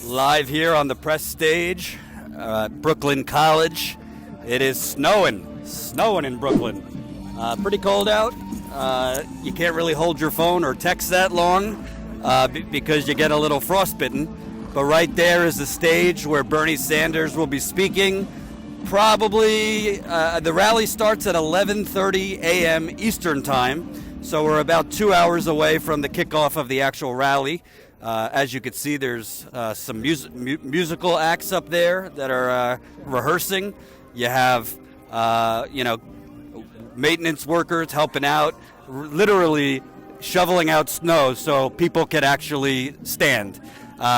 Live here on the press stage at Brooklyn College. It is snowing in Brooklyn. Pretty cold out. You can't really hold your phone or text that long because you get a little frostbitten. But right there is the stage where Bernie Sanders will be speaking. Probably the rally starts at 11:30 a.m. Eastern Time, so we're about 2 hours away from the kickoff of the actual rally. As you can see, there's some musical acts up there that are rehearsing. You have, maintenance workers helping out, literally shoveling out snow so people can actually stand.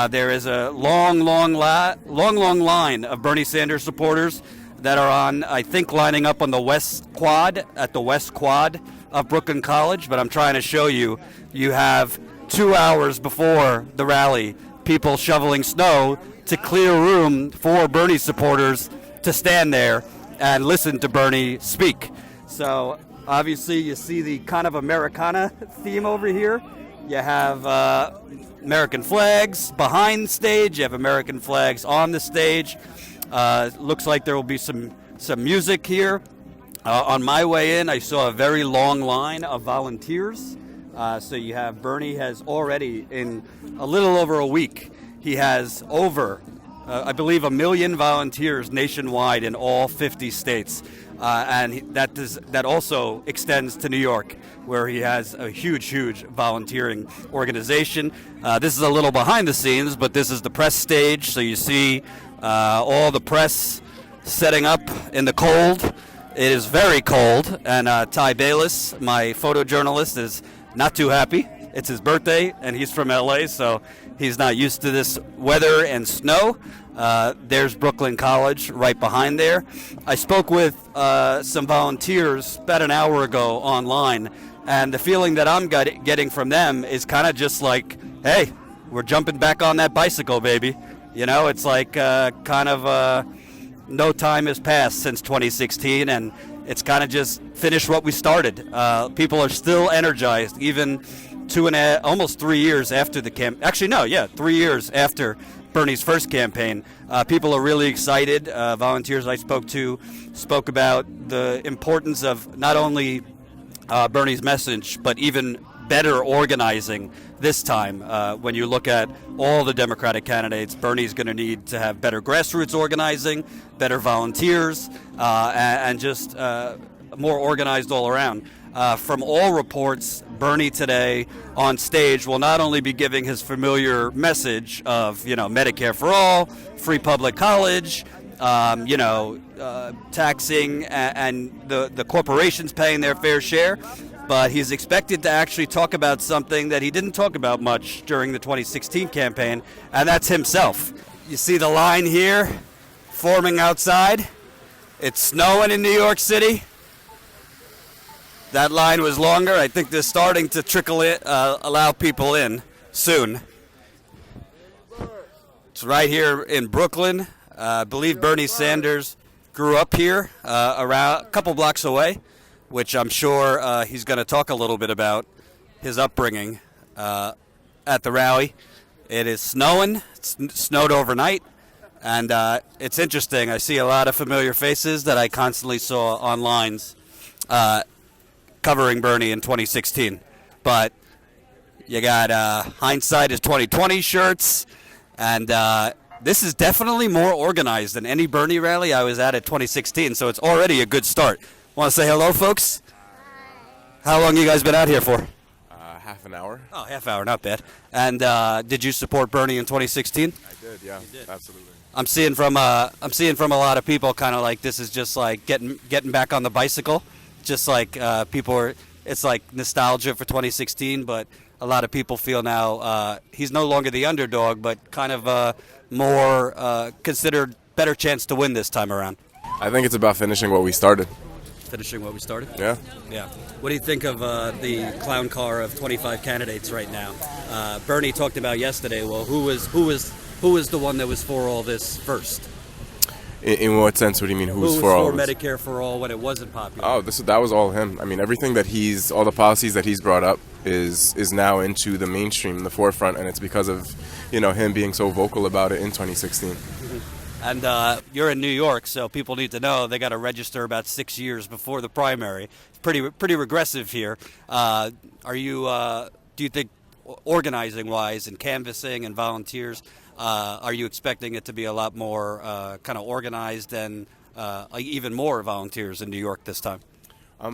There is a long line of Bernie Sanders supporters that are lining up on the West Quad, at the West Quad of Brooklyn College. But I'm trying to show you, you have 2 hours before the rally, people shoveling snow to clear room for Bernie supporters to stand there and listen to Bernie speak. So obviously you see the kind of Americana theme over here. You have American flags behind the stage. You have American flags on the stage. Looks like there will be some music here. On my way in, I saw a very long line of volunteers. So you have Bernie has already, in a little over a week, he has over, I believe, 1 million volunteers nationwide in all 50 states. And that also extends to New York, where he has a huge volunteering organization. This is a little behind the scenes, but this is the press stage. So you see all the press setting up in the cold. It is very cold, and Ty Bayless, my photojournalist, is not too happy. It's his birthday, and he's from LA, so he's not used to this weather and snow. There's Brooklyn College right behind there. I spoke with some volunteers about an hour ago online, and the feeling that I'm getting from them is kind of just like, hey, we're jumping back on that bicycle, baby. You know, it's like no time has passed since 2016, and it's kind of just finished what we started. People are still energized, even almost 3 years after the 3 years after Bernie's first campaign. People are really excited. Volunteers I spoke to spoke about the importance of not only Bernie's message, but even better organizing this time. When you look at all the Democratic candidates, Bernie's going to need to have better grassroots organizing, better volunteers, and just more organized all around. From all reports, Bernie today on stage will not only be giving his familiar message of, Medicare for all, free public college, taxing and the corporations paying their fair share, but he's expected to actually talk about something that he didn't talk about much during the 2016 campaign, and that's himself. You see the line here forming outside. It's snowing in New York City. That line was longer. I think they're starting to trickle in, allow people in soon. It's right here in Brooklyn. I believe Bernie Sanders grew up here, around a couple blocks away, which I'm sure he's going to talk a little bit about his upbringing at the rally. It is snowing. It's snowed overnight, and it's interesting. I see a lot of familiar faces that I constantly saw on lines covering Bernie in 2016. But you got hindsight is 2020 shirts, and this is definitely more organized than any Bernie rally I was at 2016, so it's already a good start. Want to say hello, folks? How long you guys been out here for? Half an hour. Oh, half hour, not bad. And did you support Bernie in 2016? I did, yeah, absolutely. I'm seeing from a lot of people kind of like this is just like getting back on the bicycle, just like people are. It's like nostalgia for 2016, but a lot of people feel now he's no longer the underdog, but kind of more considered better chance to win this time around. I think it's about finishing what we started. Finishing what we started? Yeah. Yeah. What do you think of the clown car of 25 candidates right now? Bernie talked about yesterday. Well, who was the one that was for all this first? In what sense? What do you mean? Who Who's was for all? for Medicare for all when it wasn't popular? Oh, that was all him. I mean, everything that all the policies that he's brought up is now into the mainstream, the forefront, and it's because of, him being so vocal about it in 2016. And you're in New York, so people need to know they got to register about 6 years before the primary. It's pretty regressive here. Do you think, organizing-wise and canvassing and volunteers, are you expecting it to be a lot more kind of organized and even more volunteers in New York this time? I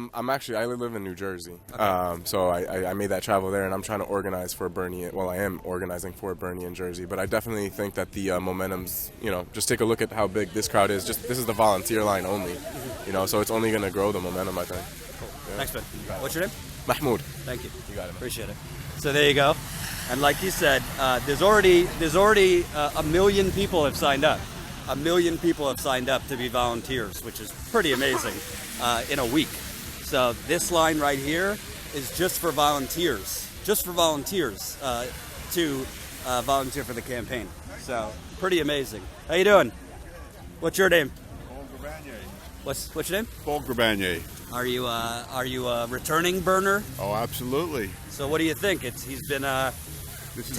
live in New Jersey, okay. So I made that travel there, and I'm trying to organize for Bernie. Well, I am organizing for Bernie in Jersey, but I definitely think that the momentum's, just take a look at how big this crowd is. This is the volunteer line only, so it's only going to grow the momentum, I think. Cool. Yeah. Thanks, man. What's your name? Mahmoud. Thank you. You got it. Appreciate it. So there you go. And like you said, there's already 1 million people have signed up. 1 million people have signed up to be volunteers, which is pretty amazing in a week. So this line right here is just for volunteers, to volunteer for the campaign. So pretty amazing. How you doing? What's your name? What's your name? Paul Grabanier. Are you a returning burner? Oh, absolutely. So what do you think? He's been This is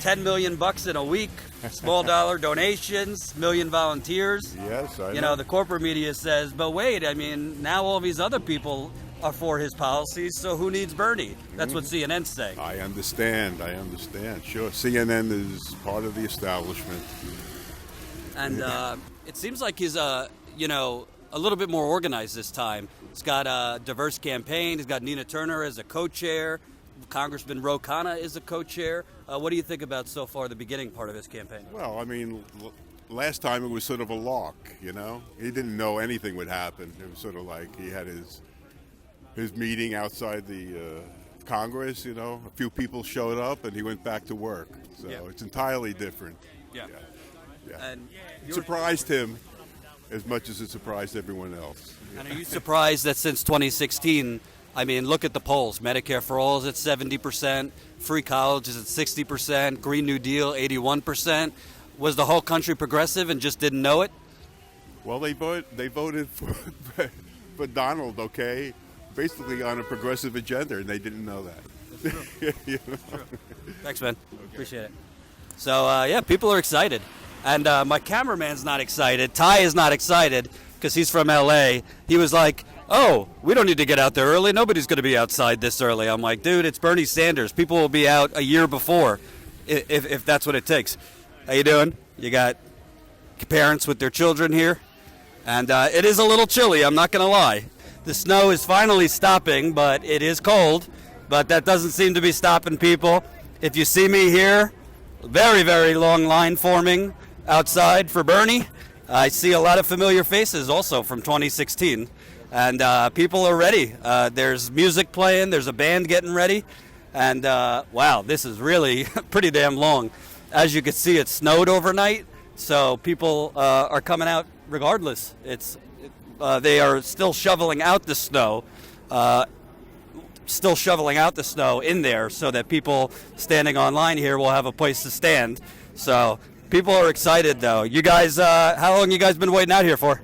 10 million bucks in a week, small dollar donations, million volunteers. Yes, I know. The corporate media says, but wait, now all these other people are for his policies, so who needs Bernie? That's what CNN's saying. I understand. Sure, CNN is part of the establishment. And it seems like he's a little bit more organized this time. He's got a diverse campaign. He's got Nina Turner as a co-chair. Congressman Ro Khanna is a co-chair. What do you think about so far the beginning part of his campaign? Well, last time it was sort of a lark, He didn't know anything would happen. It was sort of like he had his meeting outside the Congress, A few people showed up and he went back to work. So It's entirely different. Yeah. And it surprised him as much as it surprised everyone else. And are you surprised that since 2016, look at the polls. Medicare for All is at 70%, free college is at 60%, Green New Deal 81%. Was the whole country progressive and just didn't know it? Well, they voted for Donald, okay, basically on a progressive agenda, and they didn't know that. That's true. True. Thanks, man. Okay. Appreciate it. So, people are excited. And my cameraman's not excited. Ty is not excited because he's from L.A. He was like, oh, we don't need to get out there early. Nobody's going to be outside this early. I'm like, dude, it's Bernie Sanders. People will be out a year before if that's what it takes. How you doing? You got parents with their children here. And it is a little chilly, I'm not going to lie. The snow is finally stopping, but it is cold. But that doesn't seem to be stopping people. If you see me here, very, very long line forming outside for Bernie. I see a lot of familiar faces also from 2016. And people are ready. There's music playing. There's a band getting ready. And wow, this is really pretty damn long. As you can see, it snowed overnight. So people are coming out regardless. They are still shoveling out the snow. In there so that people standing online here will have a place to stand. So people are excited, though. You guys, how long you guys been waiting out here for?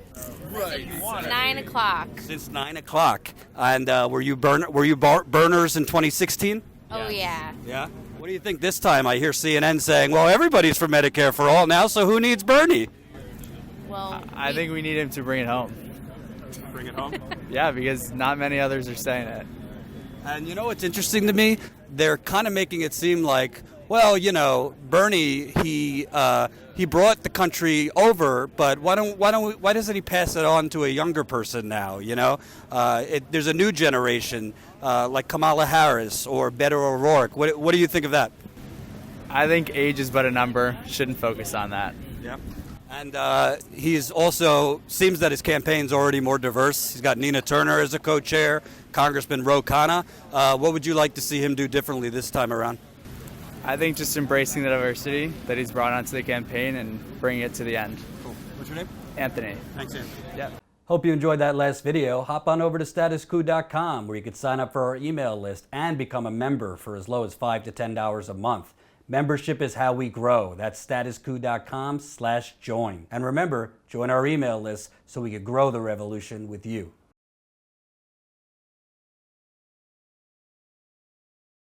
Right. 9 o'clock. Since 9 o'clock. And were you burners in 2016? Oh, yeah. Yeah? What do you think this time? I hear CNN saying, well, everybody's for Medicare for all now, so who needs Bernie? Well, I think we need him to bring it home. Bring it home? Yeah, because not many others are saying it. And what's interesting to me? They're kind of making it seem like, well, Bernie, he brought the country over, but why doesn't he pass it on to a younger person now? There's a new generation like Kamala Harris or Beto O'Rourke. What do you think of that? I think age is but a number. Shouldn't focus on that. Yeah. And he's also seems that his campaign's already more diverse. He's got Nina Turner as a co-chair, Congressman Ro Khanna. What would you like to see him do differently this time around? I think just embracing the diversity that he's brought onto the campaign and bringing it to the end. Cool. What's your name? Anthony. Thanks, Anthony. Yeah. Hope you enjoyed that last video. Hop on over to statuscoup.com where you can sign up for our email list and become a member for as low as $5 to $10 a month. Membership is how we grow. That's statuscoup.com/join. And remember, join our email list so we can grow the revolution with you.